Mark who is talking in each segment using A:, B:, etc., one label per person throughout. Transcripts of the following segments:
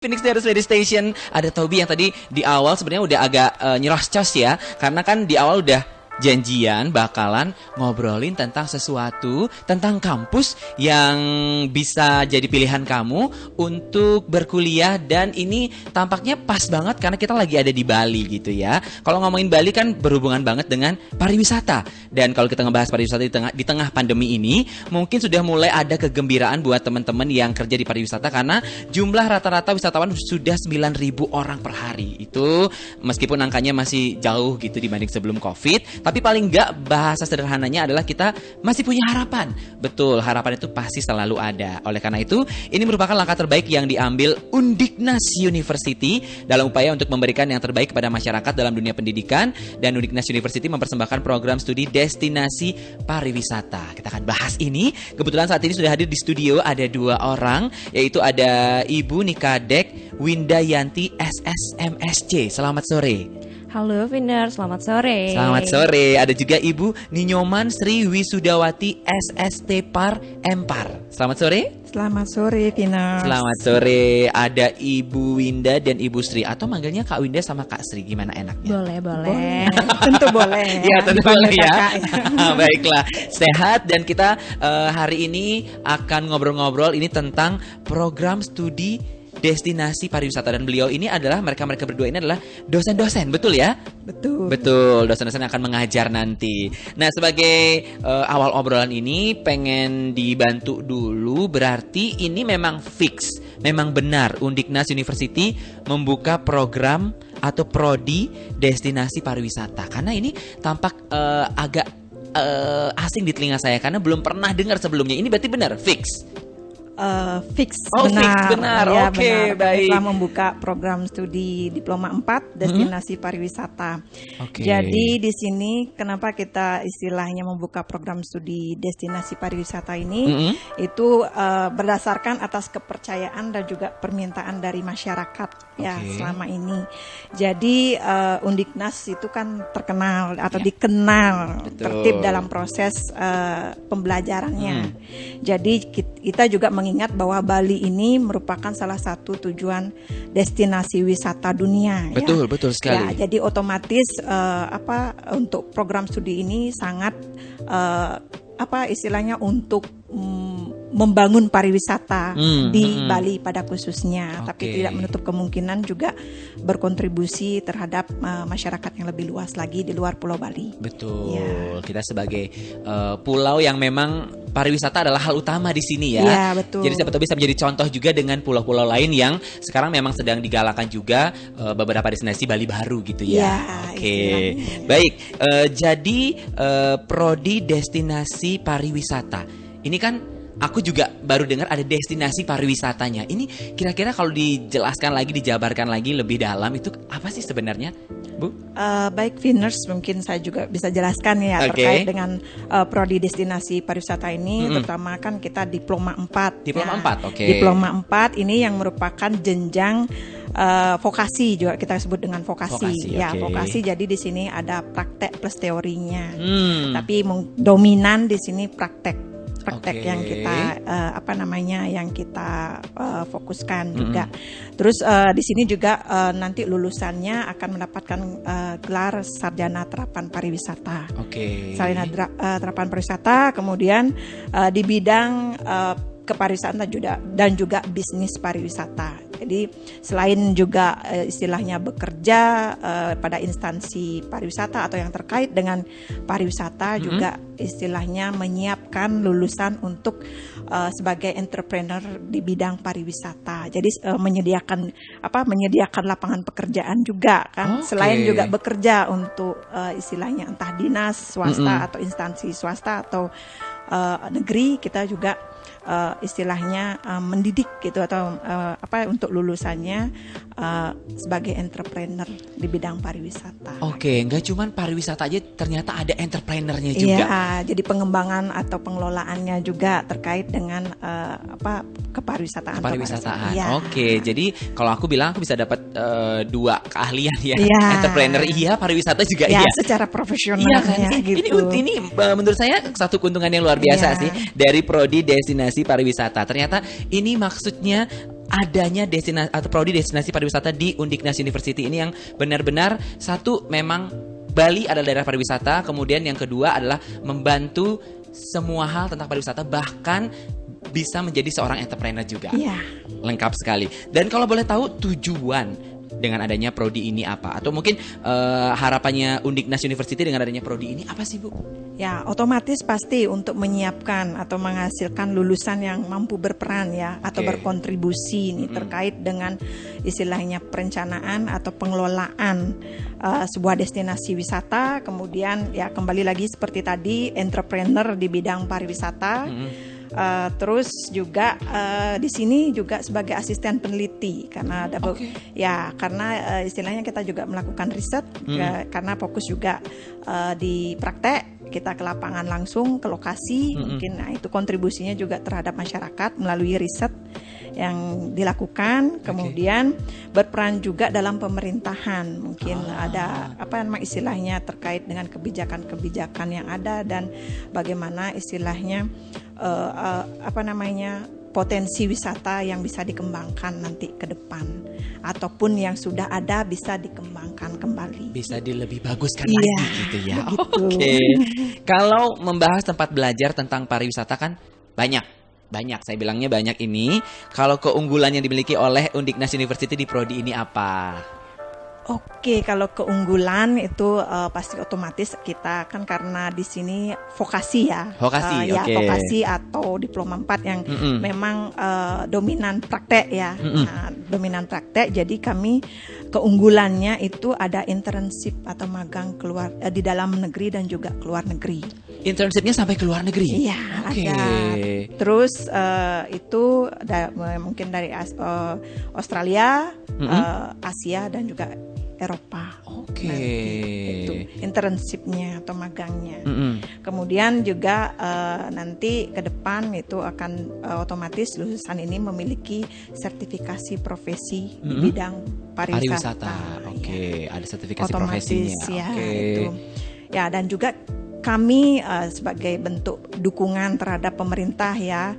A: Phoenix Terrace Radio Station, ada Toby yang tadi di awal sebenarnya udah agak nyerocos ya, karena kan di awal udah janjian bakalan ngobrolin tentang sesuatu, tentang kampus yang bisa jadi pilihan kamu untuk berkuliah, dan ini tampaknya pas banget karena kita lagi ada di Bali gitu ya. Kalau ngomongin Bali kan berhubungan banget dengan pariwisata, dan kalau kita ngebahas pariwisata di tengah pandemi ini, mungkin sudah mulai ada kegembiraan buat teman-teman yang kerja di pariwisata karena jumlah rata-rata wisatawan sudah 9.000 orang per hari. Itu meskipun angkanya masih jauh gitu dibanding sebelum Covid, tapi paling nggak bahasa sederhananya adalah kita masih punya harapan. Betul, harapan itu pasti selalu ada. Oleh karena itu, ini merupakan langkah terbaik yang diambil Undiknas University dalam upaya untuk memberikan yang terbaik kepada masyarakat dalam dunia pendidikan. Dan Undiknas University mempersembahkan program studi destinasi pariwisata. Kita akan bahas ini. Kebetulan saat ini sudah hadir di studio ada dua orang, yaitu ada Ibu Nikadek Windayanti SSMSC. Selamat sore.
B: Halo Viner, selamat sore.
A: Selamat sore. Ada juga Ibu Ninyoman Sri Wisudawati SST Par Empar. Selamat sore.
C: Selamat sore Viner.
A: Selamat sore. Ada Ibu Winda dan Ibu Sri, atau manggilnya Kak Winda sama Kak Sri, gimana enaknya?
B: Boleh.
C: Tentu boleh.
A: Ya, tentu boleh ya.
C: Kakak, ya.
A: Baiklah, sehat, dan kita hari ini akan ngobrol-ngobrol ini tentang program studi destinasi pariwisata, dan beliau ini adalah mereka berdua ini adalah dosen-dosen, betul ya?
C: Betul.
A: Betul, dosen-dosen akan mengajar nanti. Nah, sebagai awal obrolan ini pengen dibantu dulu, berarti ini memang fix, memang benar Undiknas University membuka program atau prodi destinasi pariwisata. Karena ini tampak agak asing di telinga saya karena belum pernah dengar sebelumnya. Ini berarti benar fix.
C: Fix,
A: benar. Fix, benar.
C: Ya,
A: Oke,
C: benar.
A: baik.
C: Kita membuka program studi Diploma 4 Destinasi Pariwisata.
A: Oke.
C: Jadi di sini kenapa kita istilahnya membuka program studi Destinasi Pariwisata ini itu berdasarkan atas kepercayaan dan juga permintaan dari masyarakat ya selama ini. Jadi Undiknas itu kan terkenal atau dikenal tertib dalam proses pembelajarannya. Jadi kita juga mengingat bahwa Bali ini merupakan salah satu tujuan destinasi wisata dunia.
A: Betul,
C: ya.
A: betul sekali.
C: Ya, jadi otomatis untuk program studi ini sangat istilahnya untuk membangun pariwisata di Bali pada khususnya, tapi tidak menutup kemungkinan juga berkontribusi terhadap masyarakat yang lebih luas lagi di luar Pulau Bali.
A: Betul.
C: Ya.
A: Kita sebagai pulau yang memang pariwisata adalah hal utama di sini ya.
C: Ya, betul.
A: Jadi siapa tahu bisa menjadi contoh juga dengan pulau-pulau lain yang sekarang memang sedang digalakan juga beberapa destinasi Bali baru gitu ya.
C: Ya,
A: Oke. Baik, jadi prodi destinasi pariwisata. Ini kan aku juga baru dengar ada destinasi pariwisatanya. Ini kira-kira kalau dijelaskan lagi, dijabarkan lagi lebih dalam, itu apa sih sebenarnya, Bu?
C: Baik Viners, mungkin saya juga bisa jelaskan ya terkait dengan prodi destinasi pariwisata ini, terutama kan kita Diploma 4.
A: Diploma 4, oke.
C: Diploma 4 ini yang merupakan jenjang vokasi, juga kita sebut dengan vokasi. Ya, vokasi. Jadi di sini ada praktek plus teorinya. Tapi dominan di sini praktek yang kita yang kita fokuskan juga. Terus di sini juga nanti lulusannya akan mendapatkan gelar sarjana terapan pariwisata. Sarjana terapan pariwisata, kemudian di bidang kepariwisataan dan juga bisnis pariwisata. Jadi selain juga istilahnya bekerja pada instansi pariwisata atau yang terkait dengan pariwisata, juga istilahnya menyiapkan lulusan untuk sebagai entrepreneur di bidang pariwisata. Jadi menyediakan lapangan pekerjaan juga kan. Selain juga bekerja untuk istilahnya entah dinas swasta atau instansi swasta atau negeri, kita juga istilahnya mendidik gitu atau untuk lulusannya sebagai entrepreneur di bidang pariwisata.
A: Nggak cuman pariwisata aja, ternyata ada entrepreneurnya juga.
C: Iya, jadi pengembangan atau pengelolaannya juga terkait dengan kepariwisataan.
A: Ya. Jadi kalau aku bilang aku bisa dapat dua keahlian ya. Entrepreneur iya, pariwisata juga iya.
C: Secara profesional.
A: Iya kan?
C: Gitu.
A: Ini menurut saya satu keuntungan yang luar biasa sih dari prodi destinasi pariwisata. Ternyata ini maksudnya adanya destinasi atau prodi destinasi pariwisata di Undiknas University ini yang benar-benar satu memang Bali adalah daerah pariwisata, kemudian yang kedua adalah membantu semua hal tentang pariwisata, bahkan bisa menjadi seorang entrepreneur juga.
C: Iya.
A: Lengkap sekali. Dan kalau boleh tahu tujuan dengan adanya prodi ini apa? Atau mungkin harapannya Undiknas University dengan adanya prodi ini apa sih, Bu?
C: Ya, otomatis pasti untuk menyiapkan atau menghasilkan lulusan yang mampu berperan ya, atau berkontribusi nih terkait dengan istilahnya perencanaan atau pengelolaan sebuah destinasi wisata. Kemudian ya kembali lagi seperti tadi, entrepreneur di bidang pariwisata. Terus juga di sini juga sebagai asisten peneliti karena ada karena istilahnya kita juga melakukan riset karena fokus juga di praktek, kita ke lapangan langsung ke lokasi, mungkin itu kontribusinya juga terhadap masyarakat melalui riset yang dilakukan, kemudian berperan juga dalam pemerintahan, mungkin ada istilahnya terkait dengan kebijakan-kebijakan yang ada dan bagaimana istilahnya potensi wisata yang bisa dikembangkan nanti ke depan ataupun yang sudah ada bisa dikembangkan kembali.
A: Bisa lebih baguskan lagi gitu ya.
C: Begitu.
A: Oke. Kalau membahas tempat belajar tentang pariwisata kan banyak, saya bilangnya banyak ini. Kalau keunggulan yang dimiliki oleh Undiknas University di prodi ini apa?
C: Oke, kalau keunggulan itu pasti otomatis kita kan karena di sini vokasi ya. Vokasi atau diploma 4 yang memang dominan praktek ya. Nah, dominan praktek, jadi kami keunggulannya itu ada internship atau magang keluar di dalam negeri dan juga keluar negeri.
A: Internshipnya sampai ke luar negeri?
C: Iya, ada. Terus itu mungkin dari Australia, Asia dan juga Eropa. Itu internshipnya atau magangnya. Kemudian juga nanti ke depan itu akan otomatis lulusan ini memiliki sertifikasi profesi di bidang pariwisata.
A: Ada sertifikasi
C: otomatis,
A: profesinya.
C: Itu. Ya, dan juga kami sebagai bentuk dukungan terhadap pemerintah ya,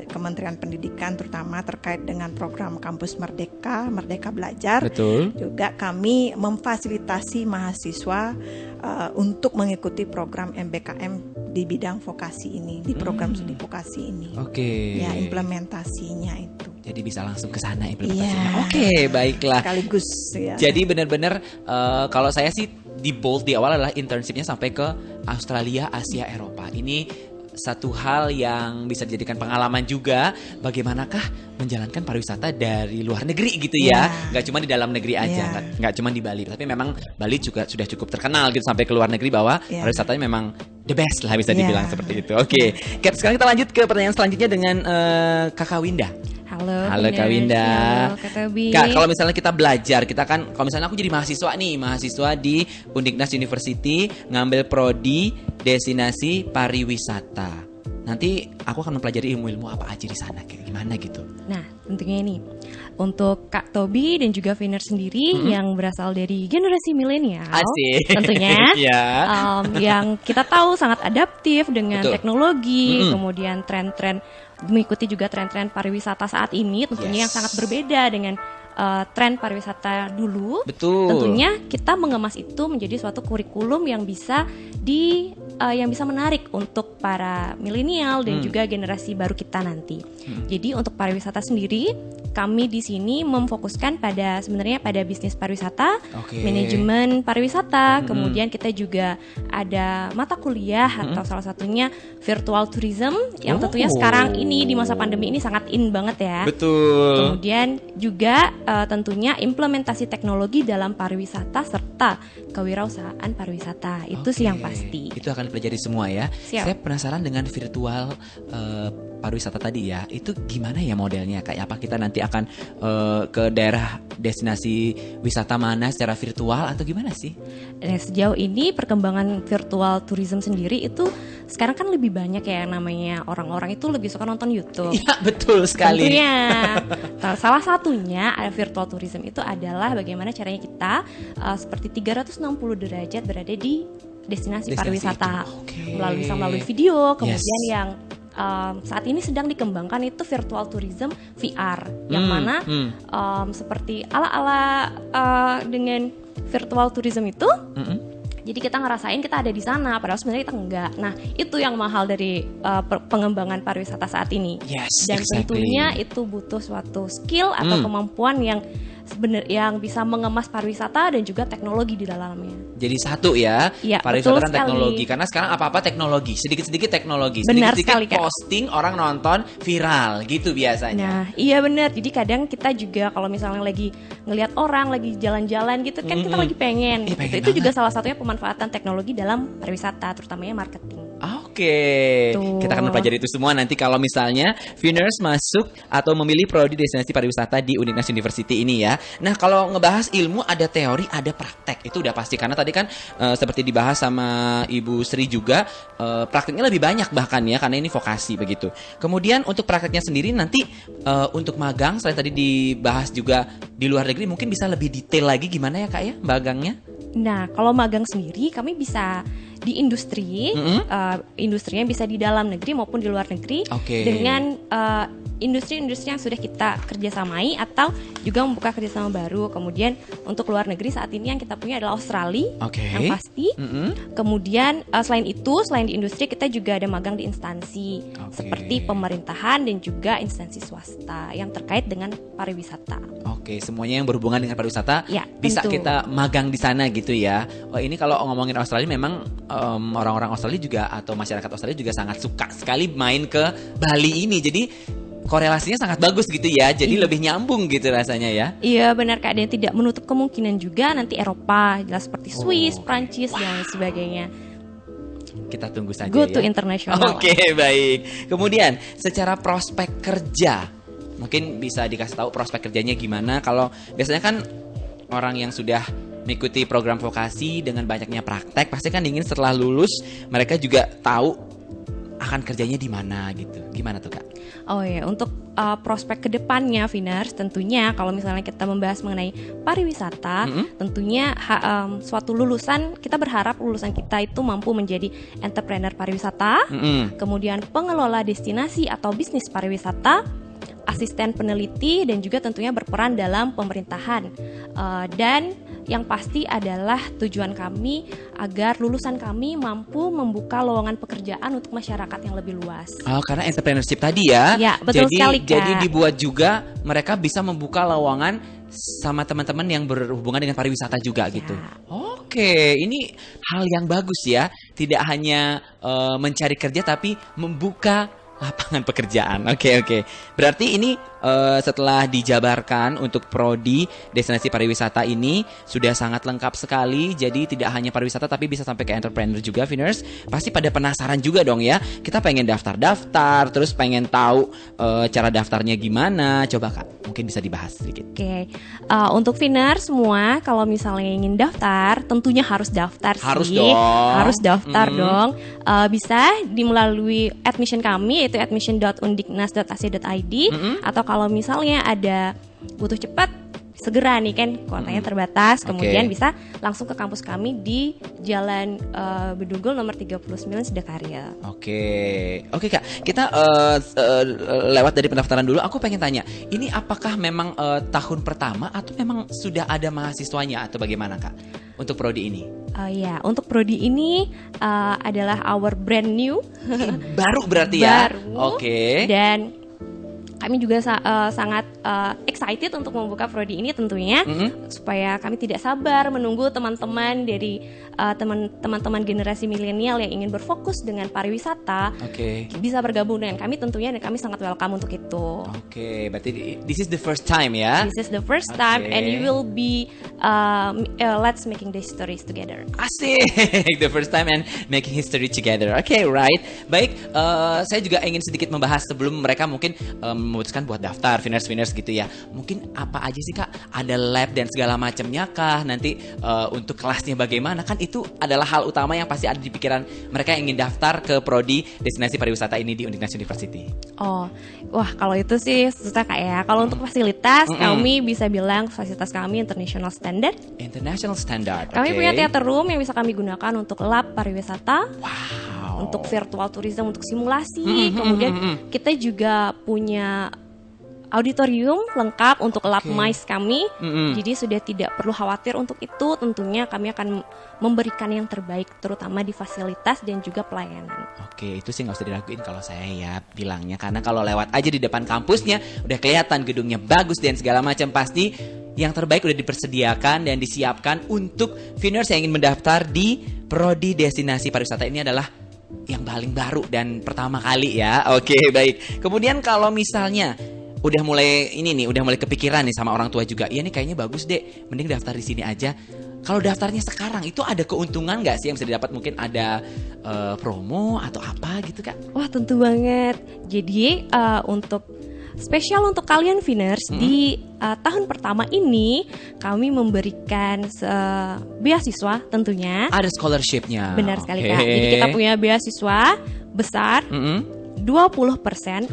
C: Kementerian Pendidikan terutama terkait dengan program Kampus Merdeka Belajar.
A: Betul. Juga
C: kami memfasilitasi mahasiswa untuk mengikuti program MBKM di bidang vokasi ini, di program studi vokasi ini. Ya, implementasinya itu.
A: Jadi bisa langsung ke sana implementasinya. Baiklah.
C: Sekaligus ya.
A: Jadi benar-benar kalau saya sih di bold di awal adalah internshipnya sampai ke Australia, Asia, Eropa. Ini satu hal yang bisa dijadikan pengalaman juga bagaimanakah menjalankan pariwisata dari luar negeri gitu ya. Nggak cuma di dalam negeri aja, nggak cuma di Bali. Tapi memang Bali juga sudah cukup terkenal gitu sampai ke luar negeri bahwa pariwisatanya memang the best lah bisa dibilang seperti itu. Cap, sekarang kita lanjut ke pertanyaan selanjutnya dengan Kakak Winda.
B: Halo
A: Kak Winda.
B: Halo Kak Tobi.
A: Kak, kalau misalnya kita belajar, kalau misalnya aku jadi mahasiswa di Undiknas University ngambil prodi destinasi pariwisata. Nanti aku akan mempelajari ilmu-ilmu apa aja di sana, kayak gimana gitu.
B: Nah, tentunya ini untuk Kak Tobi dan juga Viner sendiri yang berasal dari generasi milenial, tentunya yang kita tahu sangat adaptif dengan teknologi, kemudian tren-tren mengikuti juga tren-tren pariwisata saat ini, tentunya yang sangat berbeda dengan tren pariwisata dulu.
A: Betul.
B: Tentunya kita mengemas itu menjadi suatu kurikulum yang bisa menarik untuk para milenial dan juga generasi baru kita nanti. Jadi untuk pariwisata sendiri, kami di sini memfokuskan pada bisnis pariwisata, manajemen pariwisata, kemudian kita juga ada mata kuliah atau salah satunya virtual tourism yang tentunya sekarang ini di masa pandemi ini sangat in banget ya.
A: Betul.
B: Kemudian juga tentunya implementasi teknologi dalam pariwisata serta kewirausahaan pariwisata. Itu sih yang pasti.
A: Itu akan dipelajari semua ya.
B: Siap.
A: Saya penasaran dengan virtual pariwisata tadi ya. Itu gimana ya modelnya? Kayak apa kita nanti akan ke daerah destinasi wisata mana secara virtual atau gimana sih?
B: Sejauh ini perkembangan virtual tourism sendiri itu sekarang kan lebih banyak ya, namanya orang-orang itu lebih suka nonton YouTube.
A: Iya, betul sekali.
B: Tentunya. Salah satunya virtual tourism itu adalah bagaimana caranya kita seperti 360 derajat berada di destinasi pariwisata melalui video, kemudian yang saat ini sedang dikembangkan itu virtual tourism VR, yang mana seperti ala-ala dengan virtual tourism itu. Jadi kita ngerasain kita ada di sana, padahal sebenarnya kita enggak. Nah, itu yang mahal dari pengembangan pariwisata saat ini.
A: Yes,
B: dan
A: exactly.
B: tentunya itu butuh suatu skill atau kemampuan yang yang bisa mengemas pariwisata dan juga teknologi di dalamnya.
A: Jadi satu ya,
B: Iya,
A: pariwisata
B: betul
A: dan teknologi.
B: sekali.
A: Karena sekarang apa-apa teknologi, sedikit-sedikit teknologi,
B: Benar
A: sedikit-sedikit
B: sekali, Kak.
A: posting orang nonton viral gitu biasanya.
B: Nah, iya benar. Jadi kadang kita juga kalau misalnya lagi ngelihat orang lagi jalan-jalan gitu kan kita lagi pengen.
A: pengen
B: Itu juga
A: banget.
B: salah satunya pemanfaatan teknologi dalam pariwisata, terutamanya marketing.
A: Oke,
B: Tuh.
A: kita akan mempelajari itu semua nanti kalau misalnya Finers masuk atau memilih prodi destinasi pariwisata di Uniknas University ini ya. Nah, kalau ngebahas ilmu ada teori, ada praktek, itu udah pasti karena tadi kan seperti dibahas sama Ibu Sri juga prakteknya lebih banyak bahkan ya karena ini vokasi begitu. Kemudian untuk prakteknya sendiri nanti untuk magang selain tadi dibahas juga di luar negeri mungkin bisa lebih detail lagi gimana ya Kak ya magangnya?
B: Nah, kalau magang sendiri kami bisa di industri, industrinya bisa di dalam negeri maupun di luar negeri
A: Oke.
B: dengan industri-industri yang sudah kita kerjasamai atau juga membuka kerjasama baru. Kemudian untuk luar negeri saat ini yang kita punya adalah Australia,
A: Oke.
B: yang pasti. Kemudian selain itu, selain di industri kita juga ada magang di instansi
A: Oke.
B: seperti pemerintahan dan juga instansi swasta yang terkait dengan pariwisata.
A: Oke, semuanya yang berhubungan dengan pariwisata
B: Ya,
A: bisa
B: tentu.
A: kita magang di sana gitu ya. Oh, ini kalau ngomongin Australia memang orang-orang Australia juga atau masyarakat Australia juga sangat suka sekali main ke Bali ini. Jadi korelasinya sangat bagus gitu ya. Jadi lebih nyambung gitu rasanya ya.
B: Iya benar Kak, dan tidak menutup kemungkinan juga nanti Eropa, jelas seperti Swiss, Prancis dan sebagainya.
A: Kita tunggu saja
B: Go
A: ya.
B: to international.
A: Oke, baik. Kemudian secara prospek kerja, mungkin bisa dikasih tahu prospek kerjanya gimana? Kalau biasanya kan orang yang sudah mengikuti program vokasi dengan banyaknya praktek, pasti kan ingin setelah lulus mereka juga tahu akan kerjanya di mana gitu. Gimana tuh Kak?
B: Oh ya, untuk prospek kedepannya, Vinars, tentunya kalau misalnya kita membahas mengenai pariwisata, tentunya suatu lulusan, kita berharap lulusan kita itu mampu menjadi entrepreneur pariwisata, kemudian pengelola destinasi atau bisnis pariwisata, asisten peneliti, dan juga tentunya berperan dalam pemerintahan. Dan yang pasti adalah tujuan kami agar lulusan kami mampu membuka lowongan pekerjaan untuk masyarakat yang lebih luas.
A: Oh, karena entrepreneurship tadi ya.
B: Ya, betul sekali, Kak.
A: Jadi dibuat juga mereka bisa membuka lowongan sama teman-teman yang berhubungan dengan pariwisata juga gitu. Oke, ini hal yang bagus ya. Tidak hanya mencari kerja tapi membuka lapangan pekerjaan. Oke. Berarti ini setelah dijabarkan untuk prodi destinasi pariwisata ini sudah sangat lengkap sekali. Jadi tidak hanya pariwisata tapi bisa sampai ke entrepreneur juga, Viners. Pasti pada penasaran juga dong ya. Kita pengen daftar-daftar, terus pengen tahu cara daftarnya gimana. Coba Kak, mungkin bisa dibahas sedikit.
B: Oke, untuk Viners semua, kalau misalnya ingin daftar, tentunya harus daftar
A: Harus
B: sih.
A: dong.
B: Harus daftar dong. Bisa melalui admission kami, yaitu admission.undiknas.ac.id, atau kalau misalnya ada butuh cepat, segera nih kan kuotanya terbatas, kemudian bisa langsung ke kampus kami di Jalan Bedugul nomor 39 Sidakarya.
A: Oke Kak, kita lewat dari pendaftaran dulu. Aku pengen tanya, ini apakah memang tahun pertama atau memang sudah ada mahasiswanya atau bagaimana Kak untuk prodi ini?
B: Ya, untuk prodi ini adalah our brand new.
A: Baru berarti ya?
B: Baru.
A: Oke.
B: Dan kami juga sangat excited untuk membuka prodi ini tentunya, supaya kami tidak sabar menunggu teman-teman dari teman-teman generasi milenial yang ingin berfokus dengan pariwisata bisa bergabung dengan kami tentunya, dan kami sangat welcome untuk itu.
A: Oke, berarti this is the first time ya?
B: This is the first time and you will be let's making the stories together.
A: Asik, the first time and making history together. Oke, right. Baik, saya juga ingin sedikit membahas sebelum mereka mungkin memutuskan buat daftar Viners gitu ya. Mungkin apa aja sih Kak? Ada lab dan segala macamnya kah? Nanti untuk kelasnya bagaimana? Kan itu adalah hal utama yang pasti ada di pikiran mereka yang ingin daftar ke prodi destinasi pariwisata ini di Uniknas University.
B: Oh, wah kalau itu sih susah Kak ya. Kalau untuk fasilitas, kami bisa bilang fasilitas kami international standard.
A: International standard.
B: Kami punya theater room yang bisa kami gunakan untuk lab pariwisata.
A: Wow.
B: untuk virtual tourism, untuk simulasi. Kemudian kita juga punya auditorium lengkap untuk lab mice kami. Jadi sudah tidak perlu khawatir untuk itu. Tentunya kami akan memberikan yang terbaik, terutama di fasilitas dan juga pelayanan.
A: Oke, itu sih nggak usah diraguin kalau saya ya bilangnya, karena kalau lewat aja di depan kampusnya udah kelihatan gedungnya bagus dan segala macam, pasti yang terbaik udah dipersediakan dan disiapkan untuk Finers yang ingin mendaftar di Prodi Destinasi Pariwisata. Ini adalah yang paling baru dan pertama kali ya. Oke, baik. Kemudian kalau misalnya udah mulai kepikiran nih sama orang tua juga, iya nih kayaknya bagus deh, mending daftar di sini aja. Kalau daftarnya sekarang itu ada keuntungan nggak sih yang bisa didapat? Mungkin ada promo atau apa gitu Kak?
B: Wah, tentu banget. Jadi untuk spesial untuk kalian Finers, di tahun pertama ini kami memberikan beasiswa tentunya.
A: Ada scholarship-nya.
B: Benar sekali Kak. Jadi kita punya beasiswa besar 20%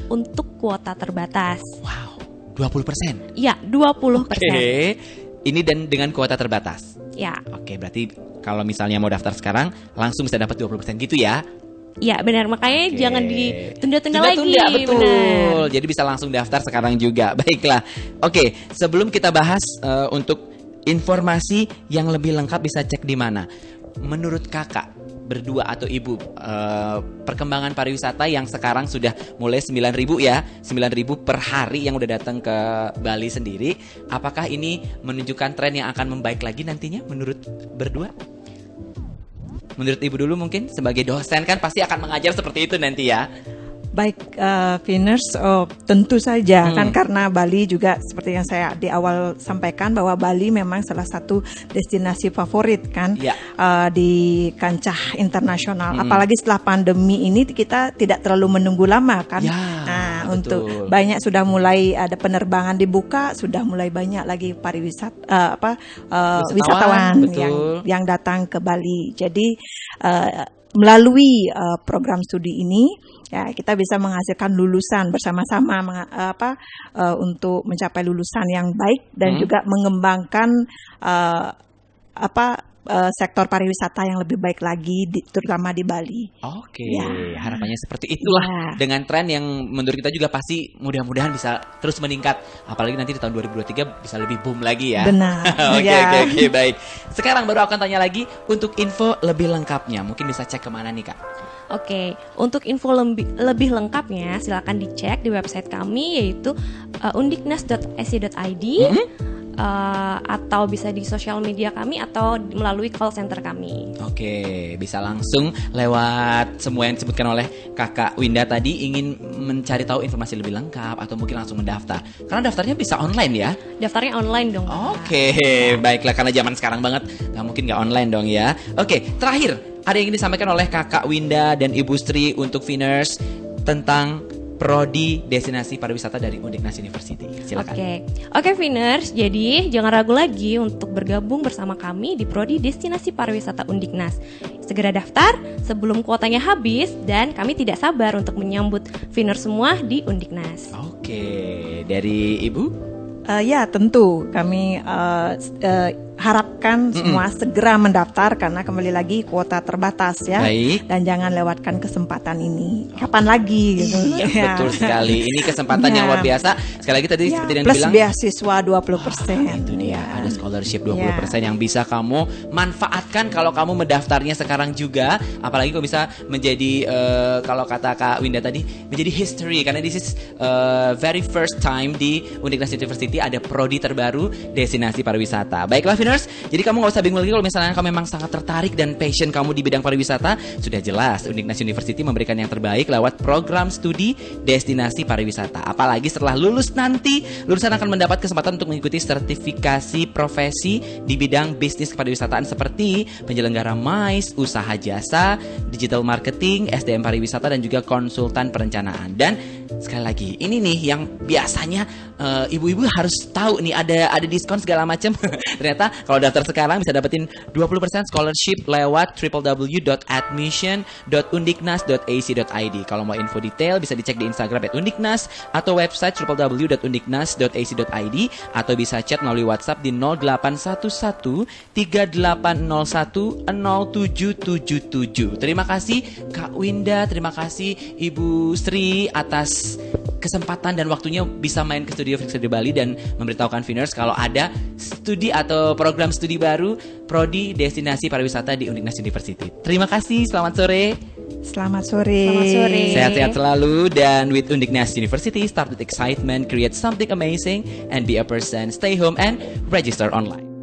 B: untuk kuota terbatas.
A: Wow, 20%?
B: Iya, 20%.
A: Oke, ini dan dengan kuota terbatas?
B: Ya.
A: Oke, berarti kalau misalnya mau daftar sekarang langsung bisa dapat 20% gitu ya?
B: Iya benar, makanya jangan ditunda-tunda lagi.
A: Betul.
B: Benar.
A: Jadi bisa langsung daftar sekarang juga. Baiklah. Oke, sebelum kita bahas untuk informasi yang lebih lengkap bisa cek di mana? Menurut Kakak berdua atau Ibu, perkembangan pariwisata yang sekarang sudah mulai 9.000 ya, 9.000 per hari yang udah datang ke Bali sendiri, apakah ini menunjukkan tren yang akan membaik lagi nantinya menurut berdua? Menurut Ibu dulu mungkin sebagai dosen kan pasti akan mengajar seperti itu nanti ya.
C: Baik, Finers, tentu saja kan karena Bali juga seperti yang saya di awal sampaikan bahwa Bali memang salah satu destinasi favorit kan di kancah internasional. Apalagi setelah pandemi ini kita tidak terlalu menunggu lama kan. Nah,
A: betul.
C: untuk banyak sudah mulai ada penerbangan dibuka, sudah mulai banyak lagi wisatawan yang datang ke Bali. Jadi melalui program studi ini ya kita bisa menghasilkan lulusan bersama-sama untuk mencapai lulusan yang baik dan juga mengembangkan sektor pariwisata yang lebih baik lagi terutama di Bali.
A: Oke, harapannya seperti itulah. Dengan tren yang menurut kita juga pasti mudah-mudahan bisa terus meningkat. Apalagi nanti di tahun 2023 bisa lebih boom lagi ya.
C: Benar.
A: Oke, baik. Sekarang baru akan tanya lagi untuk info lebih lengkapnya. Mungkin bisa cek kemana nih Kak?
B: Oke, untuk info lebih lengkapnya silakan dicek di website kami yaitu undiknas.ac.id. Atau bisa di sosial media kami atau melalui call center kami. Oke,
A: bisa langsung lewat semua yang disebutkan oleh Kakak Winda tadi. Ingin mencari tahu informasi lebih lengkap atau mungkin langsung mendaftar, karena daftarnya bisa online ya?
B: Daftarnya online dong.
A: Oke, baiklah, karena zaman sekarang banget nggak mungkin nggak online dong ya. Oke, terakhir ada yang ingin disampaikan oleh Kakak Winda dan Ibu Sri untuk Finers tentang Prodi Destinasi Pariwisata dari Undiknas University. Silakan.
B: Oke, Finers. Jadi jangan ragu lagi untuk bergabung bersama kami di Prodi Destinasi Pariwisata Undiknas. Segera daftar sebelum kuotanya habis dan kami tidak sabar untuk menyambut Finers semua di Undiknas.
A: Oke, dari Ibu?
C: Ya tentu kami harapkan semua segera mendaftar karena kembali lagi kuota terbatas ya.
A: Baik.
C: Dan jangan lewatkan kesempatan ini. Kapan lagi gitu.
A: Iya, betul sekali. Ini kesempatan yang luar biasa. Sekali lagi tadi seperti yang
C: plus
A: dibilang,
C: beasiswa 20%.
A: Itu dia, ada scholarship 20% yang bisa kamu manfaatkan kalau kamu mendaftarnya sekarang juga. Apalagi kalau bisa menjadi kalau kata Kak Winda tadi menjadi history, karena this is very first time di Undiknas University ada prodi terbaru destinasi pariwisata. Baiklah Finers, jadi kamu gak usah bingung lagi kalau misalnya kamu memang sangat tertarik dan passion kamu di bidang pariwisata. Sudah jelas Undiknas University memberikan yang terbaik lewat program studi destinasi pariwisata. Apalagi setelah lulus nanti, lulusan akan mendapat kesempatan untuk mengikuti sertifikasi profesi di bidang bisnis kepariwisataan seperti penyelenggara MICE, usaha jasa, digital marketing, SDM pariwisata dan juga konsultan perencanaan. Dan sekali lagi, ini nih yang biasanya ibu-ibu harus tahu nih ada diskon segala macam. Ternyata kalau daftar sekarang bisa dapetin 20% scholarship lewat www.admission.undiknas.ac.id. Kalau mau info detail bisa dicek di Instagram @undiknas atau website www.undiknas.ac.id atau bisa chat melalui WhatsApp di 0811 3801 0777. Terima kasih Kak Winda, terima kasih Ibu Sri atas kesempatan dan waktunya bisa main ke Studio Flix di Bali dan memberitahukan Viners kalau ada studi atau program studi baru Prodi Destinasi Pariwisata di Undiknas University. Terima kasih, selamat sore.
C: Selamat sore.
B: Selamat sore.
A: Sehat-sehat selalu dan with Undiknas University, start with excitement, create something amazing and be a person. Stay home and register online.